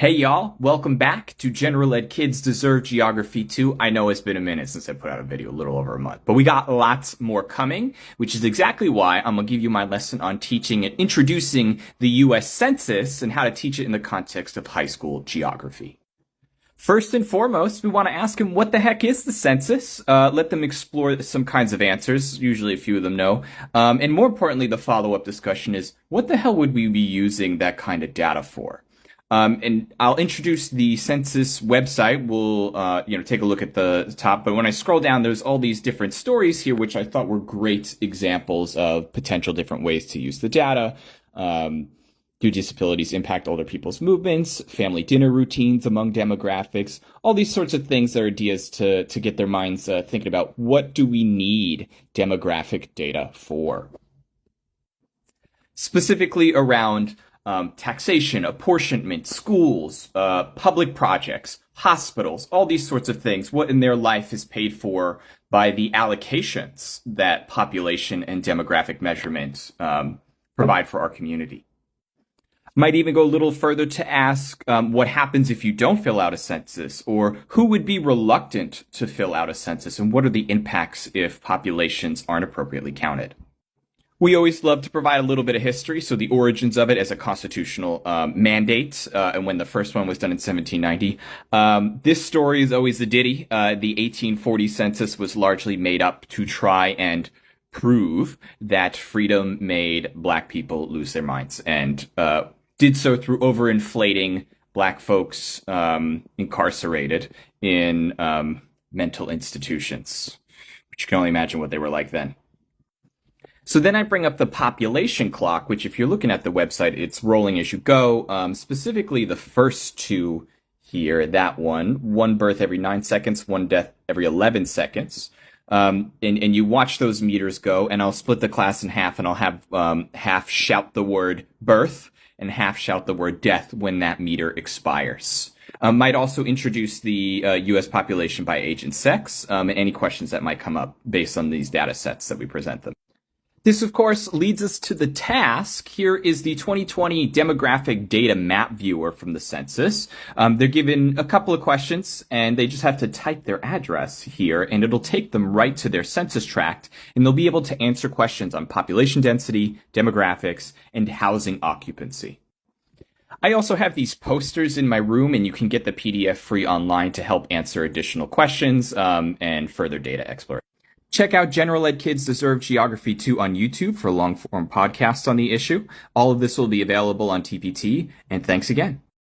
Hey y'all, welcome back to General Ed Kids Deserve Geography 2. I know it's been a minute since I put out a video, a little over a month, but we got lots more coming, which is exactly why I'm going to give you my lesson on teaching and introducing the US Census and how to teach it in the context of high school geography. First and foremost, we want to ask them what the heck is the census? Let them explore some kinds of answers, usually a few of them know. And more importantly, the follow-up discussion is, what the hell would we be using that kind of data for? And I'll introduce the census website. We'll, take a look at the top. But when I scroll down, there's all these different stories here, which I thought were great examples of potential different ways to use the data. Do disabilities impact older people's movements, family dinner routines among demographics, all these sorts of things are ideas to get their minds thinking about what do we need demographic data for? Specifically around taxation, apportionment, schools, public projects, hospitals, all these sorts of things. What in their life is paid for by the allocations that population and demographic measurements provide for our community. Might even go a little further to ask what happens if you don't fill out a census, or who would be reluctant to fill out a census, and what are the impacts if populations aren't appropriately counted. We always love to provide a little bit of history, so the origins of it as a constitutional mandate, and when the first one was done in 1790. This story is always the ditty. The 1840 census was largely made up to try and prove that freedom made black people lose their minds, and did so through overinflating black folks incarcerated in mental institutions, which you can only imagine what they were like then. So then I bring up the population clock, which if you're looking at the website, it's rolling as you go. Specifically, the first two here, that one birth every 9 seconds, one death every 11 seconds. And you watch those meters go, and I'll split the class in half, and I'll have half shout the word birth and half shout the word death when that meter expires. Might also introduce the U.S. population by age and sex, and any questions that might come up based on these data sets that we present them. This, of course, leads us to the task. Here is the 2020 demographic data map viewer from the census. They're given a couple of questions, and they just have to type their address here, and it'll take them right to their census tract, and they'll be able to answer questions on population density, demographics, and housing occupancy. I also have these posters in my room, and you can get the PDF free online to help answer additional questions and further data exploration. Check out General Ed Kids Deserve Geography 2 on YouTube for long-form podcasts on the issue. All of this will be available on TPT, and thanks again.